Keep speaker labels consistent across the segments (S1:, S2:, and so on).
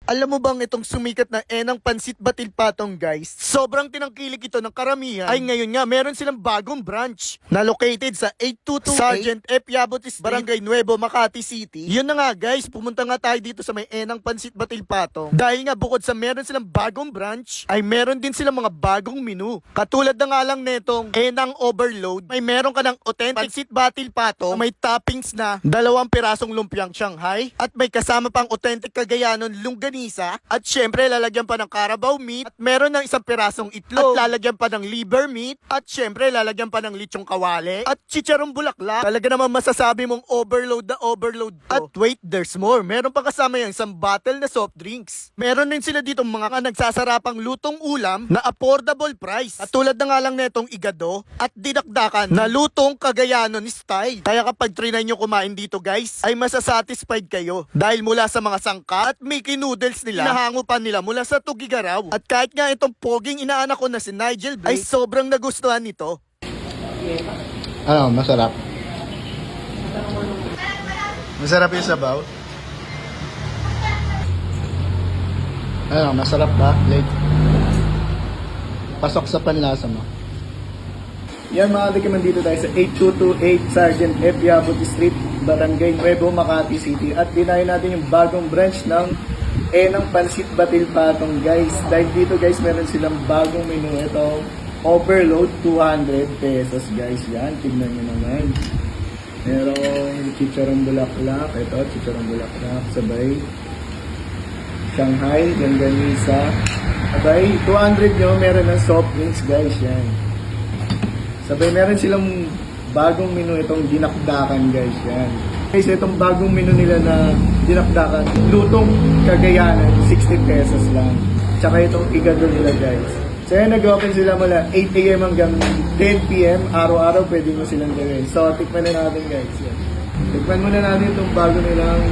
S1: Alam mo bang itong sumikat na Enang Pansit Batil Patong guys? Sobrang tinangkilik ito ng karamihan. Ay ngayon nga, meron silang bagong branch na located sa 8228 Sergeant F. Yabot Street, Barangay Nuevo, Makati City. Yun na nga guys, pumunta nga tayo dito sa may Enang Pansit Batil Patong. Dahil nga bukod sa meron silang bagong branch, ay meron din silang mga bagong menu. Katulad na nga lang netong Enang Overload, may meron ka ng authentic Pansit Batil Patong na may toppings na 2 pirasong lumpiang Shanghai at may kasama pang authentic Cagayanon longganisa at syempre lalagyan pa ng Carabao meat at meron ng 1 pirasong itlog at lalagyan pa ng liver meat at syempre lalagyan pa ng lechong kawale at chicharong bulaklak. Talaga naman masasabi mong overload na overload to. At wait, there's more. Meron pa kasama yung 1 bottle na soft drinks. Meron din sila dito mga nagsasarapang lutong ulam na affordable price. At tulad na nga lang netong igado at dinakdakan na lutong Cagayanon style. Kaya kapag trinay nyo kumain dito guys, ay masasatisfied kayo dahil mula sa mga sangka at Mickey noodles nila, nahango pa nila mula sa Tugigaraw. At kahit nga itong poging inaanak ko na si Nigel Blake, ay sobrang nagustuhan nito.
S2: Ano, masarap. Masarap yung sabaw. Ano, masarap ba? Like, pasok sa panlasa mo. Yan mga tikiman, dito tayo sa 8228 Sergeant F. Yabot Street, Barangay Nuevo, Makati City. At dinayo natin yung bagong branch ng Enang Pansit Batil Patong guys. Dahil dito guys, meron silang bagong menu. Ito, overload 200 pesos guys. Yan, tignan nyo naman. Merong chicharong bulaklak. Ito, chicharong bulaklak. Sabay Shanghai, longganisa. Sabay, 200 nyo, meron ng soft drinks guys. Yan. Sabay, meron silang bagong menu. Itong dinakdakan guys. Yan. Guys, itong bagong menu nila na dinakdakan, lutong Cagayanon, 60 pesos lang. Tsaka itong igado nila guys. So yan, nag-open sila mula 8 AM hanggang 10 PM. Araw-araw pwede mo silang gawin. So tikman na natin guys. Yan. Tikman muna natin itong bago nilang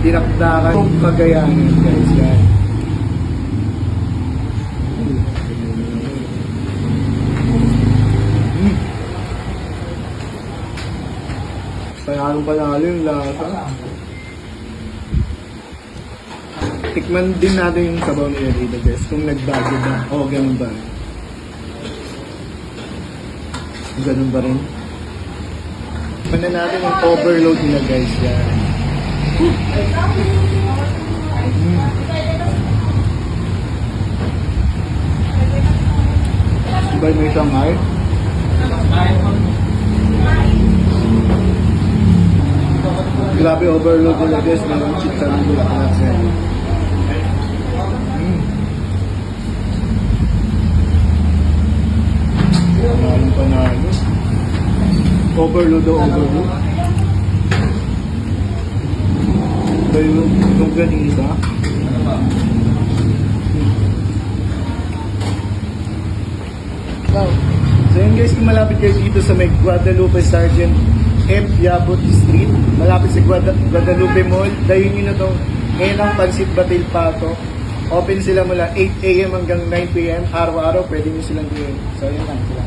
S2: dinakdakan, lutong Cagayanon guys. Yan. Panalo yung lasa. Tikman din natin yung sabaw nila dito guys. Kung nagbago ba. O, ganun ba? Ganun ba rin? Tikman na natin yung overload nila guys. Yan. Diba may Shanghai? Grabe overload nila guys, meron chicharong bulaklak yan. Panalo. Overload o overload. Ito yung longganisa. So yun guys, kung malapit kayo dito sa may Guadalupe Sergeant F. Yabot Street, malapit sa Guadalupe Mall, dayon nyo na itong Enang Pansit Batil Patong. Open sila mula 8 AM hanggang 9 PM. Araw-araw pwede nyo silang gawin. So yun lang sila.